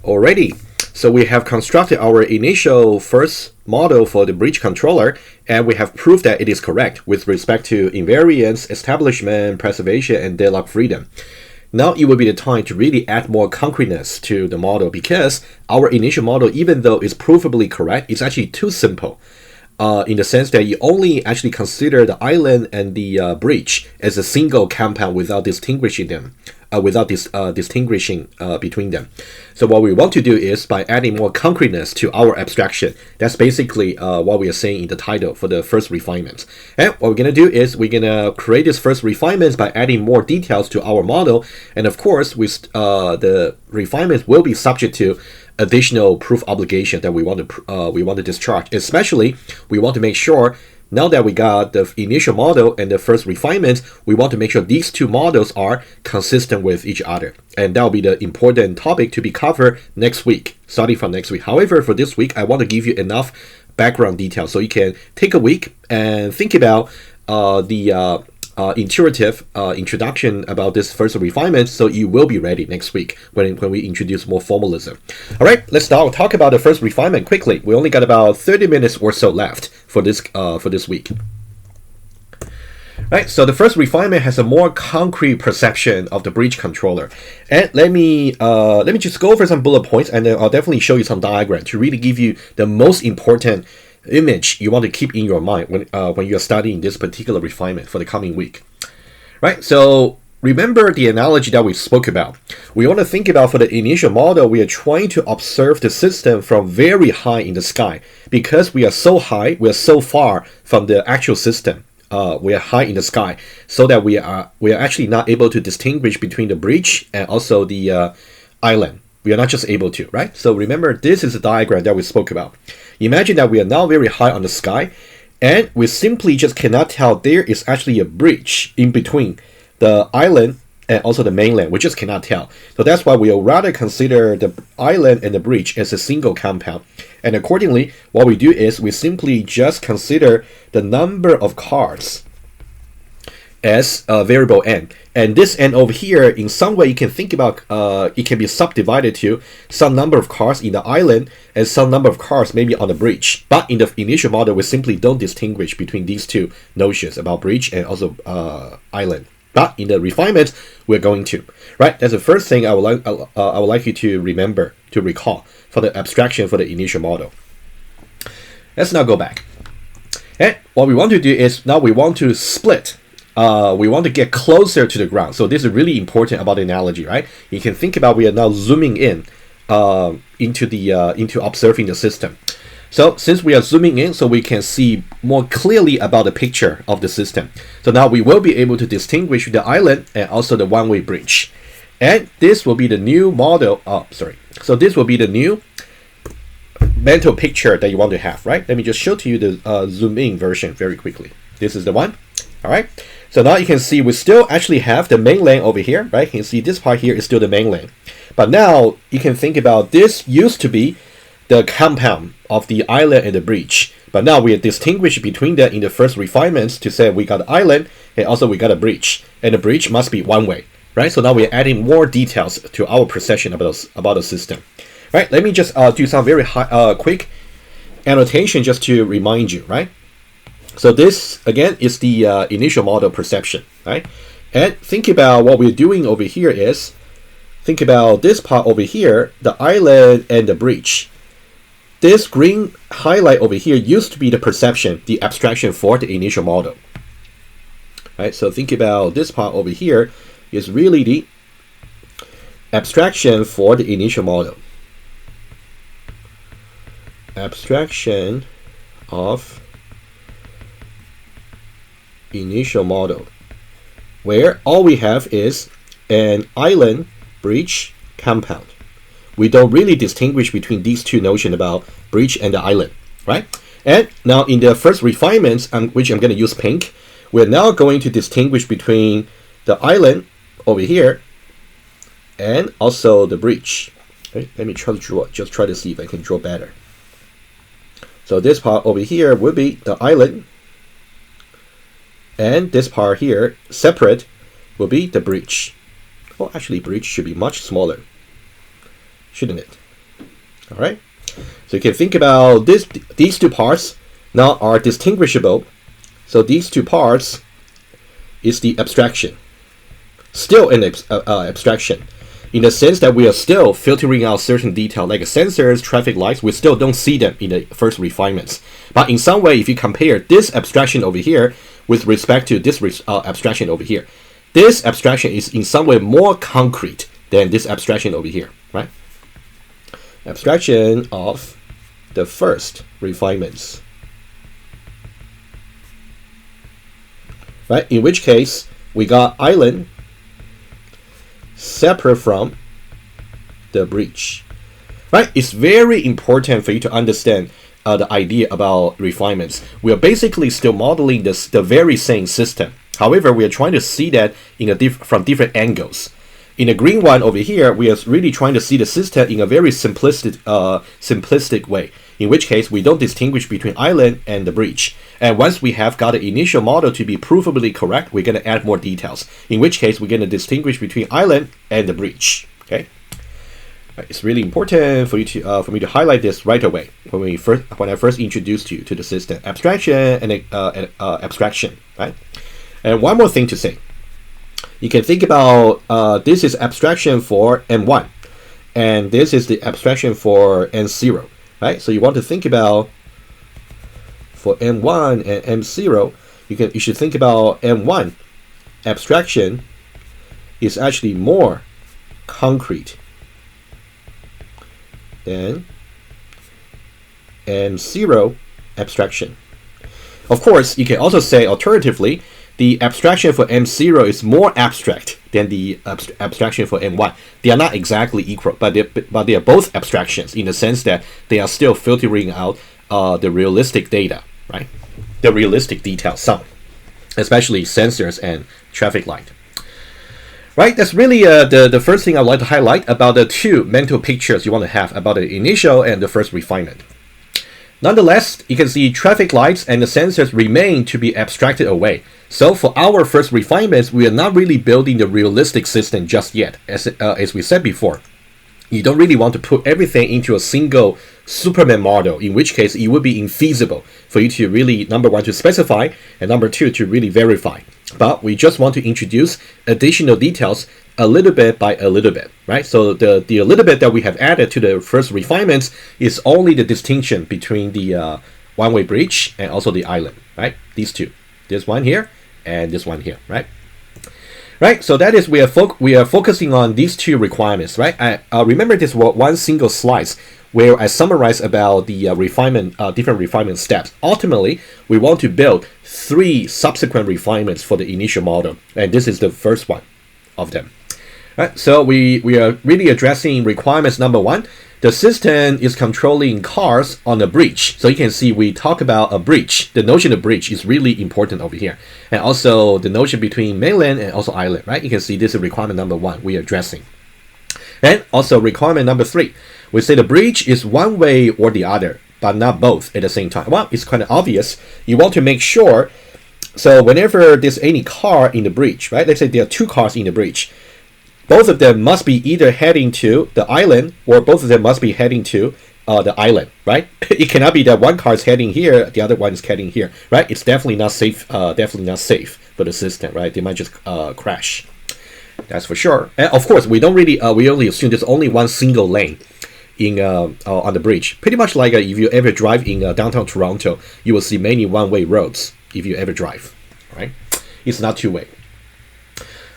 Alrighty, so we have constructed our initial first model for the bridge controller, and we have proved that it is correct with respect to invariance, establishment, preservation, and deadlock freedom. Now it will be the time to really add more concreteness to the model, because our initial model, even though it's provably correct, it's actually too simple. In the sense that you only actually consider the island and the bridge as a single compound without distinguishing them, distinguishing between them. So what we want to do is by adding more concreteness to our abstraction. That's basically what we are saying in the title for the first refinement. And what we're going to do is we're going to create this first refinement by adding more details to our model. And of course, with the refinement will be subject to additional proof obligation that we want to discharge. Especially, we want to make sure now that we got the initial model and the first refinement, we want to make sure these two models are consistent with each other. And that will be the important topic to be covered next week, starting from next week. However, for this week, I want to give you enough background details so you can take a week and think about the intuitive introduction about this first refinement, so you will be ready next week when we introduce more formalism. All right, let's now talk about the first refinement quickly. We only got about 30 minutes or so left for this week. Right, so the first refinement has a more concrete perception of the bridge controller. And let me just go over some bullet points, and then I'll definitely show you some diagram to really give you the most important image you want to keep in your mind when you're studying this particular refinement for the coming week. Right, so remember the analogy that we spoke about. We want to think about for the initial model, we are trying to observe the system from very high in the sky. Because we are so high, we are so far from the actual system. We are high in the sky, so that we are actually not able to distinguish between the bridge and also the island. We are not just able to, right? So remember, this is a diagram that we spoke about. Imagine that we are now very high on the sky, and we simply just cannot tell there is actually a bridge in between the island and also the mainland. We just cannot tell. So that's why we will rather consider the island and the bridge as a single compound. And accordingly, what we do is we simply just consider the number of cars as a variable n. And this n over here, in some way you can think about, it can be subdivided to some number of cars in the island and some number of cars maybe on the bridge. But in the initial model, we simply don't distinguish between these two notions about bridge and also island. But in the refinement, we're going to. Right? That's the first thing I would like you to remember, to recall for the abstraction for the initial model. Let's now go back. And what we want to do is now we want to split. We want to get closer to the ground. So this is really important about the analogy, right? You can think about we are now zooming in into observing the system. So since we are zooming in, so we can see more clearly about the picture of the system. So now we will be able to distinguish the island and also the one-way bridge. And this will be the new model. So this will be the new mental picture that you want to have, right? Let me just show to you the zoom in version very quickly. This is the one. All right. So now you can see we still actually have the mainland over here, right? You can see this part here is still the mainland. But now you can think about this used to be the compound of the island and the bridge. But now we are distinguished between them in the first refinements to say we got an island and also we got a bridge. And the bridge must be one way, right? So now we're adding more details to our perception about the system. Right? Let me just do some very quick annotation just to remind you, right? So this, again, is the initial model perception, right? And think about what we're doing over here is, think about this part over here, the island and the bridge. This green highlight over here used to be the perception, the abstraction for the initial model. Right? So think about this part over here is really the abstraction for the initial model. Abstraction of initial model, where all we have is an island bridge compound. We don't really distinguish between these two notions about bridge and the island, right? And now in the first refinements, which I'm going to use pink, we're now going to distinguish between the island over here and also the bridge. Okay, let me try to draw, just try to see if I can draw better. So this part over here will be the island, and this part here, separate, will be the bridge. Well, actually, bridge should be much smaller, shouldn't it? All right. So you can think about these two parts now are distinguishable. So these two parts is the abstraction. Still an abstraction, in the sense that we are still filtering out certain detail, like sensors, traffic lights. We still don't see them in the first refinements. But in some way, if you compare this abstraction over here with respect to this abstraction over here, this abstraction is in some way more concrete than this abstraction over here, right? Abstraction of the first refinements, right? In which case, we got island separate from the breach, right? It's very important for you to understand the idea about refinements. We are basically still modeling the very same system. However, we are trying to see that from different angles. In the green one over here, we are really trying to see the system in a very simplistic way, in which case we don't distinguish between island and the breach. And once we have got the initial model to be provably correct, we're going to add more details, in which case we're going to distinguish between island and the breach. Okay, it's really important for you to for me to highlight this right away when I first introduced you to the system abstraction and abstraction, right? And one more thing to say. You can think about this is abstraction for M1, and this is the abstraction for M0, right? So you want to think about for M1 and M0, you should think about M1 abstraction is actually more concrete than M0 abstraction. Of course, you can also say alternatively, the abstraction for M0 is more abstract than the abstraction for M1. They are not exactly equal, but they are both abstractions in the sense that they are still filtering out the realistic data, right? The realistic details, some, especially sensors and traffic light. Right, that's really the first thing I'd like to highlight about the two mental pictures you want to have about the initial and the first refinement. Nonetheless, you can see traffic lights and the sensors remain to be abstracted away. So for our first refinements, we are not really building the realistic system just yet. As we said before, you don't really want to put everything into a single Superman model, in which case it would be infeasible for you to really, number one, to specify, and number two, to really verify. But we just want to introduce additional details a little bit by a little bit, right? So the little bit that we have added to the first refinements is only the distinction between the one-way breach and also the island, right? These two, this one here and this one here, right? Right, so that is we are focusing on these two requirements, right? I remember this one single slide where I summarize about the refinement, different refinement steps. Ultimately, we want to build 3 subsequent refinements for the initial model, and this is the first one of them. Right, so we are really addressing requirements number 1. The system is controlling cars on a breach. So you can see we talk about a breach. The notion of breach is really important over here. And also the notion between mainland and also island, right? You can see this is requirement number 1 we are addressing. And also requirement number 3. We say the breach is one way or the other, but not both at the same time. Well, it's kind of obvious. You want to make sure, so whenever there's any car in the breach, right? Let's say there are 2 cars in the breach. Both of them must be either heading to the island or both of them must be heading to the island, right? It cannot be that one car is heading here, the other one is heading here, right? It's definitely not safe. Definitely not safe for the system, right? They might just crash. That's for sure. And of course, we don't really we only assume there's only one single lane in on the bridge. Pretty much like if you ever drive in downtown Toronto, you will see many one-way roads if you ever drive, right? It's not two-way.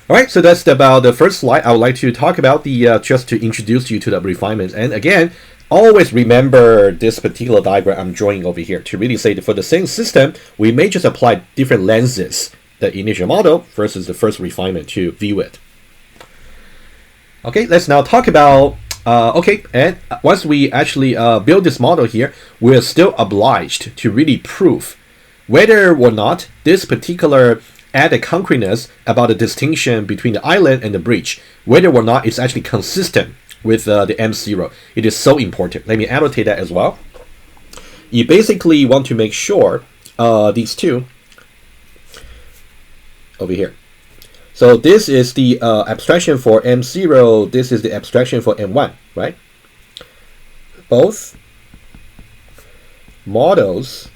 All right, so that's about the first slide. I would like to talk about the just to introduce you to the refinements. And again, always remember this particular diagram I'm drawing over here to really say that for the same system, we may just apply different lenses, the initial model versus the first refinement to view it. Okay, let's now talk about, and once we actually build this model here, we're still obliged to really prove whether or not this particular added concreteness about the distinction between the island and the breach, whether or not it's actually consistent with the M0. It is so important. Let me annotate that as well. You basically want to make sure these two over here. So this is the abstraction for M0, this is the abstraction for M1, right? both models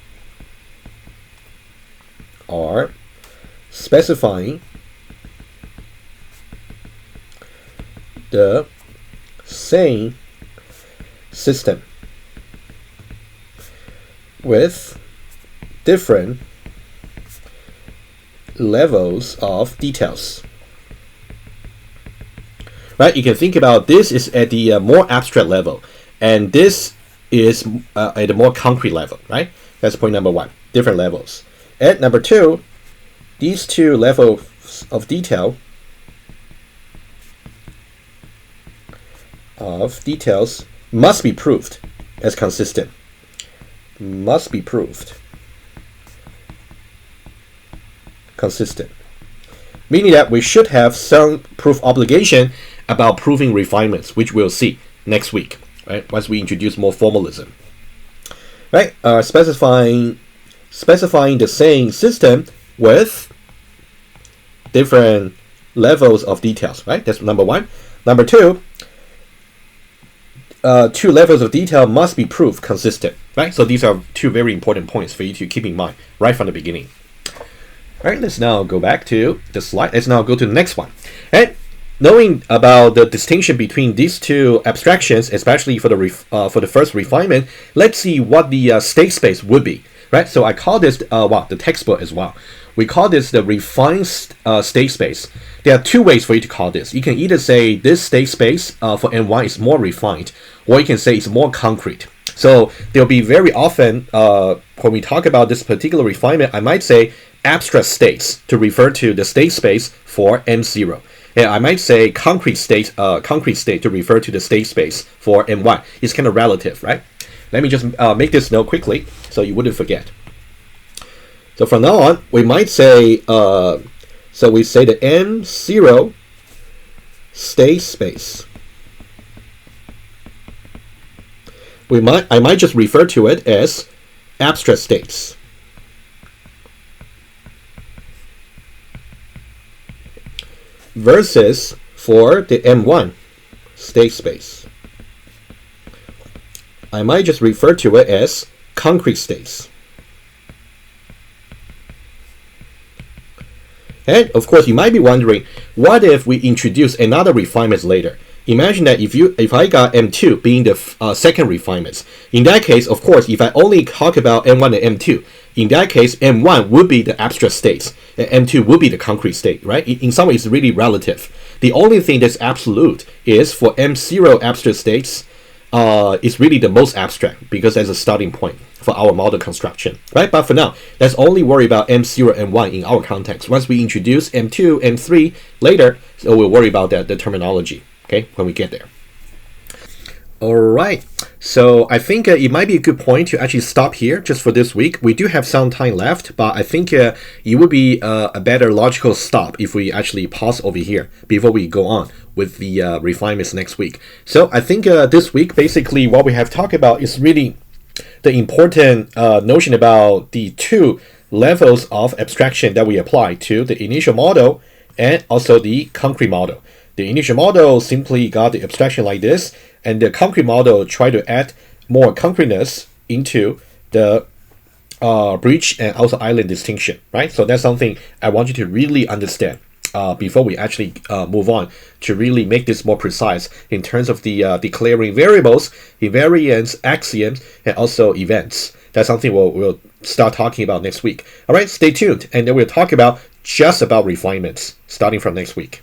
are specifying the same system with different levels of details. Right? You can think about this is at the more abstract level, and this is at a more concrete level, right? That's point number one, different levels. And number two, these two levels of details must be proved as consistent. Must be proved consistent. Meaning that we should have some proof obligation about proving refinements, which we'll see next week, right? Once we introduce more formalism. Right? Specifying the same system with different levels of details, right? That's number one. Number two, two levels of detail must be proved consistent, right? So these are two very important points for you to keep in mind right from the beginning. All right, let's now go back to the slide. Let's now go to the next one. And knowing about the distinction between these two abstractions, especially for the first refinement, let's see what the state space would be, right? So I call this the textbook as well. We call this the refined state space. There are two ways for you to call this. You can either say this state space for M1 is more refined, or you can say it's more concrete. So there'll be very often when we talk about this particular refinement, I might say abstract states to refer to the state space for M0. And I might say concrete state to refer to the state space for M1. It's kind of relative, right? Let me just make this note quickly so you wouldn't forget. So from now on, we might say, so we say the M0 state space. I might just refer to it as abstract states. Versus for the M1 state space, I might just refer to it as concrete states. And of course, you might be wondering, what if we introduce another refinement later? Imagine that if I got M2 being the second refinements, in that case, of course, if I only talk about M1 and M2, in that case, M1 would be the abstract states, and M2 would be the concrete state, right? In some ways, it's really relative. The only thing that's absolute is for M0 abstract states, is really the most abstract because that's a starting point for our model construction, right? But for now, let's only worry about M0 and M1 in our context. Once we introduce M2, M3 later, so we'll worry about the terminology, okay, when we get there. All right, so I think it might be a good point to actually stop here just for this week. We do have some time left, but I think it would be a better logical stop if we actually pause over here before we go on with the refinements next week. So I think this week, basically what we have talked about is really the important notion about the two levels of abstraction that we apply to the initial model and also the concrete model. The initial model simply got the abstraction like this, and the concrete model tried to add more concreteness into the bridge and also island distinction, right? So that's something I want you to really understand before we actually move on to really make this more precise in terms of the declaring variables, invariants, axioms, and also events. That's something we'll start talking about next week. All right, stay tuned, and then we'll talk about just about refinements starting from next week.